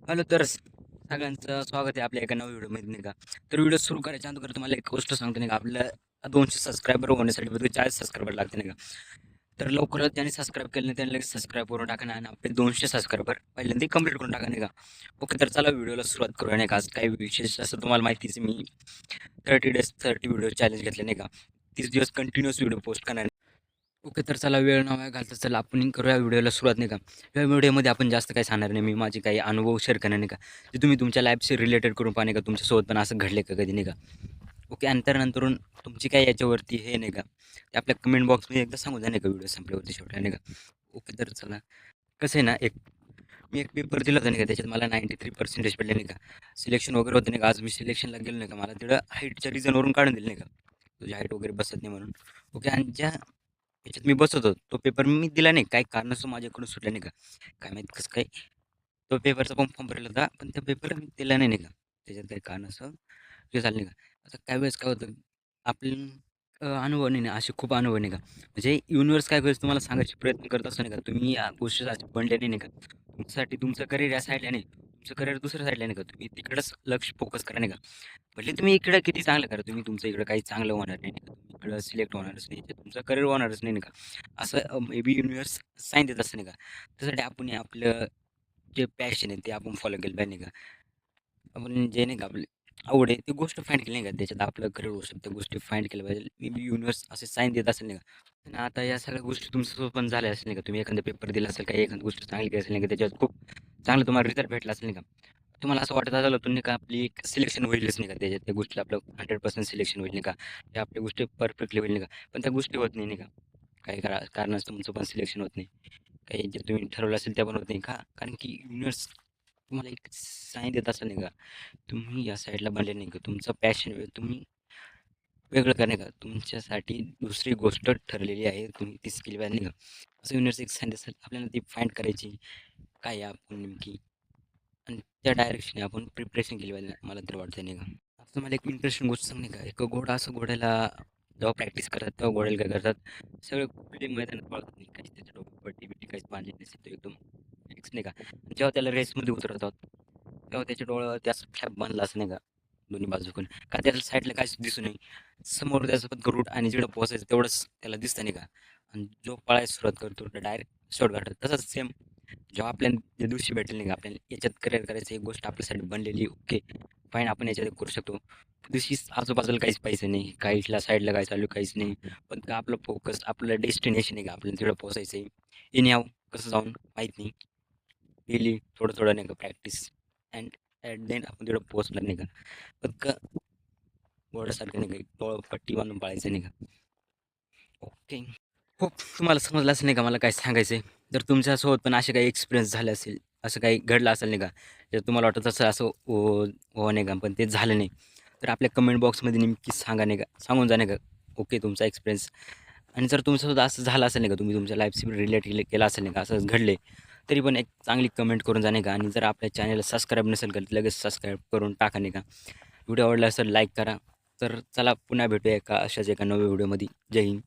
Hello तर सगळ्यांचं स्वागत आहे आपल्या एका नव्या व्हिडिओमध्ये नाही का. तर व्हिडिओ सुरू करायच्या अगोदर तुम्हाला एक गोष्ट सांगतो नाही का. आपल्या 200 सबस्क्रायबर होण्यासाठी फक्त 40 सबस्क्रायबर लागते नाही का. तर लवकरच ज्यांनी सबस्क्राईब केलं नाही त्यांनी लगेच सबस्क्राईब करून टाका ना, आणि आपले 200 सबस्क्रायबर पहिल्यांदा कंप्लीट करून टाका नाही का. ओके, तर चला व्हिडिओला सुरुवात करूया नाही का. आज काही विशेष असं तुम्हाला माहितीच आहे, मी 30 डेज 30 व्हिडिओ चॅलेंज घेतले नाही का. 30 दिवस कंटिन्युअस व्हिडिओ पोस्ट करणार. ओके, तर चला वेळ न वाया घालता चला आपण करूया व्हिडिओला सुरुवात नाही का. या व्हिडिओमध्ये आपण जास्त काही सांगणार नाही, मी माझे काही अनुभव शेअर करणार नाही का, जे तुम्ही तुमच्या लाईफशी रिलेटेड करून पाहा नाही का. तुमच्यासोबत पण असं घडले का कधी नाही का. ओके, आणि त्यानंतरून तुमची काय याच्यावरती हे नाही का, ते आपल्या कमेंट बॉक्समध्ये एकदा सांगू द्या नाही का व्हिडिओ संपल्यावरती शेवटी नाही का. ओके, तर चला कसं आहे ना, मी एक पेपर दिला होता नाही का, त्याच्यात मला 93% पडले नाही का. सिलेक्शन वगैरे होतं नाही का. आज मी सिलेक्शनला गेलो नाही का, मला तिथं हाईटच्या रिझनवरून काढून दिलं नाही का, तुझी हाईट वगैरे बसत नाही म्हणून. ओके, आणि ज्या याच्यात मी बसत होतो तो पेपर मी दिला नाही, काही कारणास्तव माझ्याकडून सुटला नाही का, काय माहीत कसं काय. तो पेपरचा पण फॉर्म भरला होता, पण त्या पेपर मी दिला नाही नाही का, त्याच्यात काही कारणास्तव हे झालं नाही का. आता काही वेळेस काय होतं, आपण अनुभव नाही ना, असे खूप अनुभव नाही का, म्हणजे युनिव्हर्स काय वेळेस तुम्हाला सांगायचे प्रयत्न करत असतो नाही का, तुम्ही या गोष्टीसाठी बनले नाही का. तुमच्यासाठी तुमचं करिअर या साईडला नाही, तुमचं करिअर दुसऱ्या साईडला नाही का, तुम्ही तिकडंच लक्ष फोकस करा नाही का. भले तुम्ही इकडं किती चांगलं करा, तुम्ही तुमचं इकडं काही चांगलं होणार नाही, नाही का. तुम्ही इकडं सिलेक्ट होणारच नाही, तुमचं करिअर होणारच नाही, नाही का. असं मे बी युनिव्हर्स साईन देत असतं नाही का. त्यासाठी आपण आपलं जे पॅशन आहे ते आपण फॉलो केलं पाहिजे नाही का. आपण जे नाही का आपली आवड आहे ती गोष्ट फाइंड केली नाही का, त्याच्यात आपलं करिअर होऊ शकतं, त्या गोष्टी फाइंड केल्या पाहिजे. मे बी युनिव्हर्स असे साईन देत असेल नाही का. आणि आता या सगळ्या गोष्टी तुमच्यासोबत पण झाल्या असेल नाही का. तुम्ही एखादा पेपर दिला असेल, काही एखादी गोष्ट चांगली केली असेल नाही का, त्याच्यात खूप चांगलं तुम्हाला रिझल्ट भेटला असेल नाही का. तुम्हाला असं वाटत असेल तुम्ही का आपली सिलेक्शन होईलच नाही का, त्याच्यात त्या गोष्टीला आपलं 100% सिलेक्शन होईल नाही का, ते आपल्या गोष्टी परफेक्टली होईल नाही का. पण त्या गोष्टी होत नाही नाही का. काही कारणास्तव तुमचं पण सिलेक्शन होत नाही. काही जे तुम्ही ठरवलं असेल त्या पण होत नाही का, कारण की युनिव्हर्स तुम्हाला एक साईन देत असेल नाही का. तुम्ही या साईडला बनले नाही का, तुमचं पॅशन तुम्ही वेगळं का नाही का, तुमच्यासाठी दुसरी गोष्ट ठरलेली आहे, तुम्ही ती केली पाहिजे नाही का. असं युनिव्हर्स एक साईन असेल आपल्याला, ती फाइंड करायची काय आहे आपण नेमकी, आणि त्या डायरेक्शनने आपण प्रिपरेशन केली पाहिजे, मला तर वाटतं नाही का. आता तुम्हाला एक इंटरेस्टिंग गोष्ट सांग नाही का, एक घोडा असं घोड्याला जेव्हा प्रॅक्टिस करतात तेव्हा घोड्याला काय करतात, सगळे खुले मैदानात पळतात नाही, काहीच त्याच्या डोक्यात पट्टी बिट्टी काहीच बांधली नसते, तो एकदम फिक्स नाही का. जेव्हा त्याला रेसमध्ये उतरवतात तेव्हा त्याच्या डोळ्यावर त्याच फ्लॅप बांधला असं नाही का, दोन्ही बाजूकडून, का त्याच्या साईडला काहीच दिसू नये. समोर त्याचं फक्त रूट आणि जिकडं पोहोचायचं तेवढंच त्याला दिसतं नाही का. आणि जो पळायला सुरुवात करतो डायरेक्ट शॉर्टकट. तसंच सेम जेव्हा आपल्याला त्या दिवशी भेटेल नाही का, आपल्याला याच्यात करिअर करायचं, एक गोष्ट आपल्यासाठी बनलेली ओके फाईन, आपण याच्यात करू शकतो. त्या दिवशी आजूबाजूला काहीच पैसे नाही, काहीला साईडला काय चालू काहीच नाही, पण का आपलं फोकस आपलं डेस्टिनेशन आहे का, आपल्याला तिकडं पोहोचायचं आहे. इन याव कसं जाऊन माहीत नाही, डेली थोडं थोडं नाही का practice, and at the end आपण तिकडं पोहोचणार नाही का. फक्त घोड्यासारखं नाही का डोळं पट्टी बांधून पाळायचं नाही का. ओके, खूप तुम्हाला समजलं असेल नाही का मला काय सांगायचं आहे. जर तुमच्यासोबत पण असे काही एक्सपिरियन्स झाले असेल, असं काही घडलं असेल नाही का, जर तुम्हाला वाटत असं असं हो नाही का, पण ते झालं नाही, तर आपल्या कमेंट बॉक्समध्ये नेमकी सांगा नाही का, सांगून जा नाही का. ओके, तुमचा एक्सपिरियन्स. आणि जर तुमच्यासोबत असं झालं असेल नाही का, तुम्ही तुमच्या लाईफशी रिलेट केलं असेल नाही का, असं घडले, तरी पण एक चांगली कमेंट करून जा नाही का. आणि जर आपल्या चॅनलला सबस्क्राईब नसेल करत लगेच सबस्क्राईब करून टाका नाही का. व्हिडिओ आवडला असेल लाईक करा. तर चला पुन्हा भेटूया एका अशाच एका नव्या व्हिडिओमध्ये. जय हिंद.